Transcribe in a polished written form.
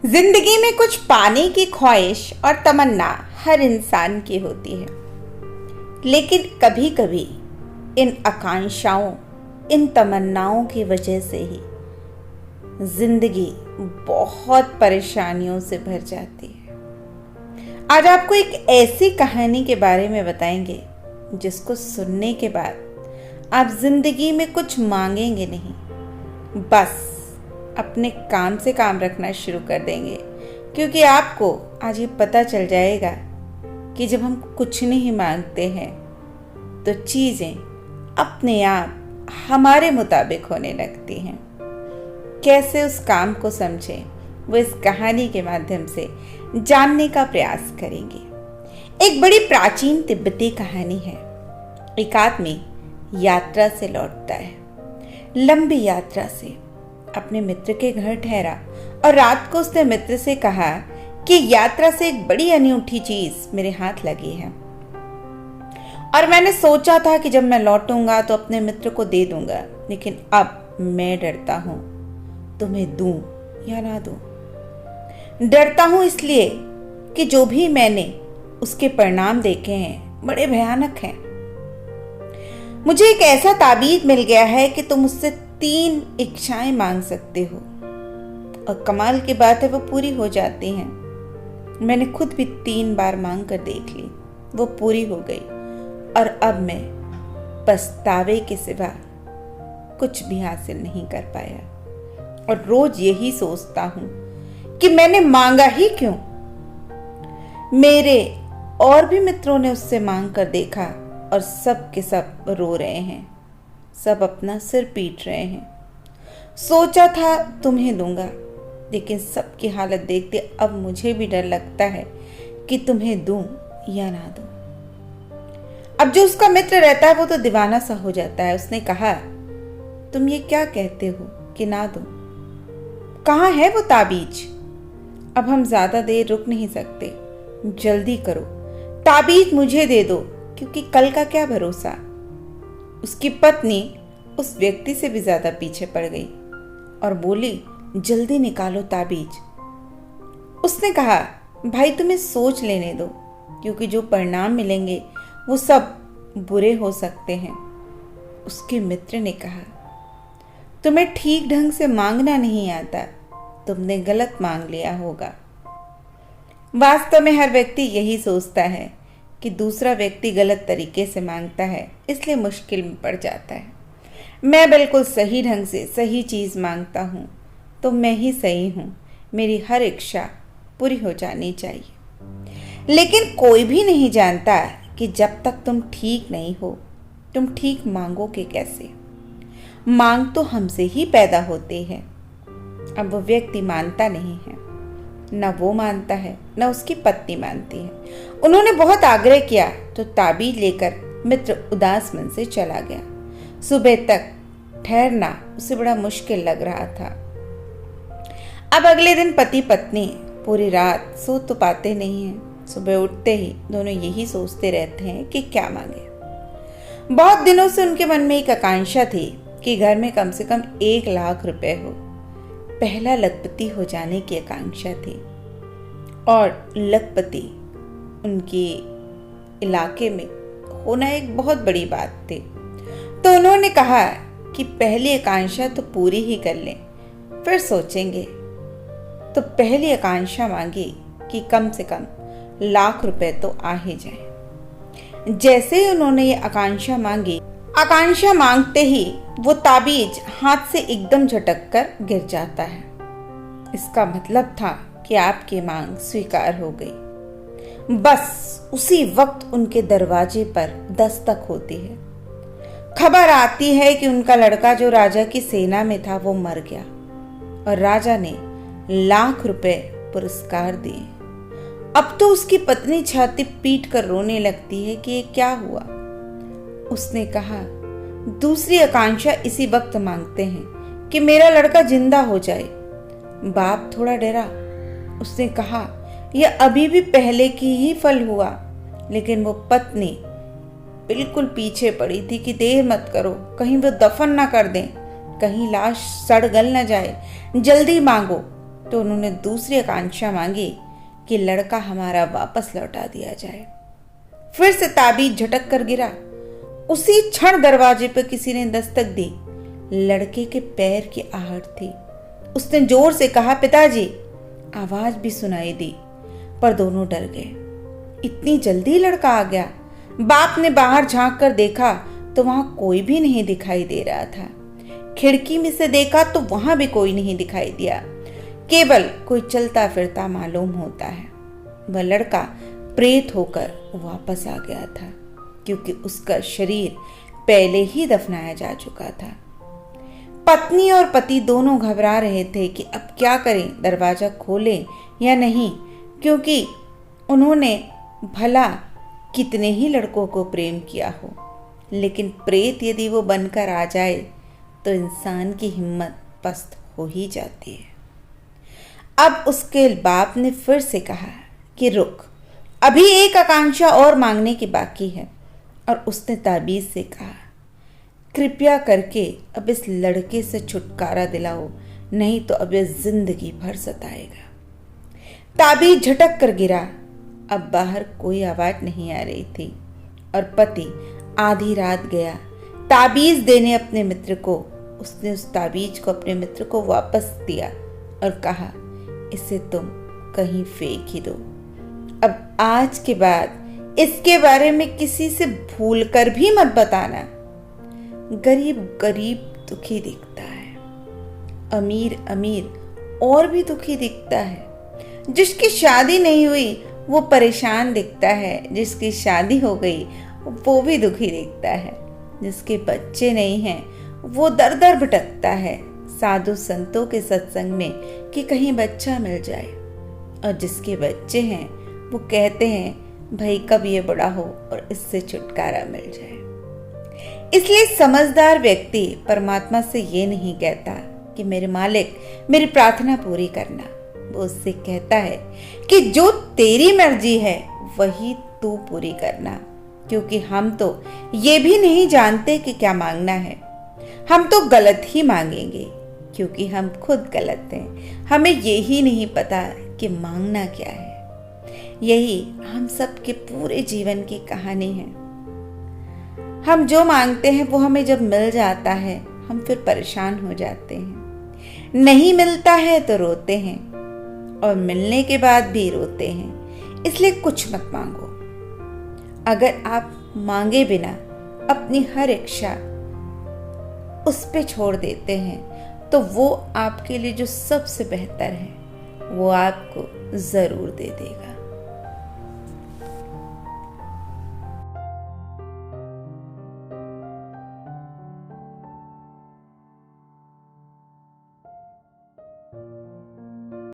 जिंदगी में कुछ पाने की ख्वाहिश और तमन्ना हर इंसान की होती है, लेकिन कभी कभी इन आकांक्षाओं, इन तमन्नाओं की वजह से ही जिंदगी बहुत परेशानियों से भर जाती है। आज आपको एक ऐसी कहानी के बारे में बताएंगे जिसको सुनने के बाद आप जिंदगी में कुछ मांगेंगे नहीं, बस अपने काम से काम रखना शुरू कर देंगे, क्योंकि आपको आज ये पता चल जाएगा कि जब हम कुछ नहीं मांगते हैं तो चीज़ें अपने आप हमारे मुताबिक होने लगती हैं। कैसे उस काम को समझें, वो इस कहानी के माध्यम से जानने का प्रयास करेंगे। एक बड़ी प्राचीन तिब्बती कहानी है। एक आदमी यात्रा से लौटता है, लंबी यात्रा से। अपने मित्र के घर ठहरा और रात को उसने मित्र से कहा कि यात्रा से एक बड़ी अनूठी चीज मेरे हाथ लगी है और मैंने सोचा था कि जब मैं लौटूंगा तो अपने मित्र को दे दूंगा, लेकिन अब मैं डरता हूं तुम्हें दूं या ना दूं। डरता हूं इसलिए कि जो भी मैंने उसके परिणाम देखे हैं बड़े भयानक हैं। मुझे एक ऐसा ताबीज मिल गया है कि तुम उससे 3 इच्छाएं मांग सकते हो और कमाल की बात है वो पूरी हो जाती हैं। मैंने खुद भी 3 बार मांग कर देख ली, वो पूरी हो गई और अब मैं पछतावे के सिवा कुछ भी हासिल नहीं कर पाया और रोज यही सोचता हूं कि मैंने मांगा ही क्यों। मेरे और भी मित्रों ने उससे मांग कर देखा और सब के सब रो रहे हैं, सब अपना सिर पीट रहे हैं। सोचा था तुम्हें दूंगा, लेकिन सबकी हालत देखते अब मुझे भी डर लगता है कि तुम्हें दूं या ना दूं। अब जो उसका मित्र रहता है वो तो दीवाना सा हो जाता है। उसने कहा, तुम ये क्या कहते हो कि ना दूं? कहाँ है वो ताबीज? अब हम ज्यादा देर रुक नहीं सकते, जल्दी करो, ताबीज मुझे दे दो, क्योंकि कल का क्या भरोसा। उसकी पत्नी उस व्यक्ति से भी ज्यादा पीछे पड़ गई और बोली, जल्दी निकालो ताबीज। उसने कहा, भाई तुम्हें सोच लेने दो, क्योंकि जो परिणाम मिलेंगे वो सब बुरे हो सकते हैं। उसके मित्र ने कहा, तुम्हें ठीक ढंग से मांगना नहीं आता, तुमने गलत मांग लिया होगा। वास्तव में हर व्यक्ति यही सोचता है कि दूसरा व्यक्ति गलत तरीके से मांगता है, इसलिए मुश्किल में पड़ जाता है। मैं बिल्कुल सही ढंग से सही चीज़ मांगता हूँ तो मैं ही सही हूँ, मेरी हर इच्छा पूरी हो जानी चाहिए। लेकिन कोई भी नहीं जानता कि जब तक तुम ठीक नहीं हो तुम ठीक मांगोगे कैसे। मांग तो हमसे ही पैदा होती है। अब वो व्यक्ति मानता नहीं है, न वो मानता है न उसकी पत्नी मानती है। उन्होंने बहुत आग्रह किया तो ताबीज लेकर मित्र उदास मन से चला गया। सुबह तक ठहरना उसे बड़ा मुश्किल लग रहा था। अब अगले दिन पति पत्नी पूरी रात सो तो पाते नहीं हैं। सुबह उठते ही दोनों यही सोचते रहते हैं कि क्या मांगे। बहुत दिनों से उनके मन में एक आकांक्षा थी कि घर में कम से कम 1 लाख रुपए हो। पहला लखपति हो जाने की आकांक्षा थी और लखपति उनके इलाके में होना एक बहुत बड़ी बात थी। तो उन्होंने कहा कि पहली आकांक्षा तो पूरी ही कर लें, फिर सोचेंगे। तो पहली आकांक्षा मांगी कि कम से कम 1 लाख रुपए तो आ ही जाए। जैसे ही उन्होंने ये आकांक्षा मांगी, आकांक्षा मांगते ही वो ताबीज हाथ से एकदम झटक कर गिर जाता है। इसका मतलब था कि आपकी मांग स्वीकार हो गई। बस उसी वक्त उनके दरवाजे पर दस्तक होती है। खबर आती है कि उनका लड़का जो राजा की सेना में था वो मर गया और राजा ने 1 लाख रुपए पुरस्कार दिए। अब तो उसकी पत्नी छाती पीट कर रोने लगती है कि ये क्या हुआ। उसने कहा, दूसरी आकांक्षा इसी वक्त मांगते हैं कि मेरा लड़का जिंदा हो जाए। बाप थोड़ा डरा। उसने कहा, यह अभी भी पहले की ही फल हुआ, लेकिन वो पत्नी बिल्कुल पीछे पड़ी थी कि देर मत करो, कहीं वो दफन ना कर दें, कहीं लाश सड़ गल न जाए, जल्दी मांगो। तो उन्होंने दूसरी आकांक्षा मांगी कि लड़का हमारा वापस लौटा दिया जाए। फिर से ताबीज झटक कर गिरा। उसी क्षण दरवाजे पर किसी ने दस्तक दी। लड़के के पैर की आहट थी। उसने जोर से कहा, पिताजी। आवाज भी सुनाई दी, पर दोनों डर गए। इतनी जल्दी लड़का आ गया? बाप ने बाहर झांक कर देखा तो वहां कोई भी नहीं दिखाई दे रहा था। खिड़की में से देखा तो वहां भी कोई नहीं दिखाई दिया, केवल कोई चलता फिरता मालूम होता है। वह लड़का प्रेत होकर वापस आ गया था, क्योंकि उसका शरीर पहले ही दफनाया जा चुका था। पत्नी और पति दोनों घबरा रहे थे कि अब क्या करें, दरवाजा खोलें या नहीं, क्योंकि उन्होंने भला कितने ही लड़कों को प्रेम किया हो, लेकिन प्रेत यदि वो बनकर आ जाए तो इंसान की हिम्मत पस्त हो ही जाती है। अब उसके बाप ने फिर से कहा कि रुक, अभी एक आकांक्षा और मांगने की बाकी है। और उसने ताबीज से कहा, कृपया करके अब इस लड़के से छुटकारा दिलाओ, नहीं तो अब यह जिंदगी भर सताएगा। ताबीज झटक कर गिरा। अब बाहर कोई आवाज नहीं आ रही थी और पति आधी रात गया ताबीज देने अपने मित्र को। उसने उस ताबीज को अपने मित्र को वापस दिया और कहा, इसे तुम कहीं फेंक ही दो। अब आज के बाद इसके बारे में किसी से भूल कर भी मत बताना। गरीब गरीब दुखी दिखता है, अमीर अमीर और भी दुखी दिखता है। जिसकी शादी नहीं हुई वो परेशान दिखता है, जिसकी शादी हो गई वो भी दुखी दिखता है। जिसके बच्चे नहीं हैं वो दर दर भटकता है साधु संतों के सत्संग में कि कहीं बच्चा मिल जाए, और जिसके बच्चे हैं वो कहते हैं भाई कब ये बड़ा हो और इससे छुटकारा मिल जाए। इसलिए समझदार व्यक्ति परमात्मा से ये नहीं कहता कि मेरे मालिक मेरी प्रार्थना पूरी करना। वो उससे कहता है कि जो तेरी मर्जी है वही तू पूरी करना, क्योंकि हम तो ये भी नहीं जानते कि क्या मांगना है। हम तो गलत ही मांगेंगे, क्योंकि हम खुद गलत हैं। हमें यही नहीं पता कि मांगना क्या है। यही हम सब के पूरे जीवन की कहानी है। हम जो मांगते हैं वो हमें जब मिल जाता है हम फिर परेशान हो जाते हैं। नहीं मिलता है तो रोते हैं, और मिलने के बाद भी रोते हैं। इसलिए कुछ मत मांगो। अगर आप मांगे बिना अपनी हर इच्छा उस पे छोड़ देते हैं तो वो आपके लिए जो सबसे बेहतर है वो आपको जरूर दे देगा।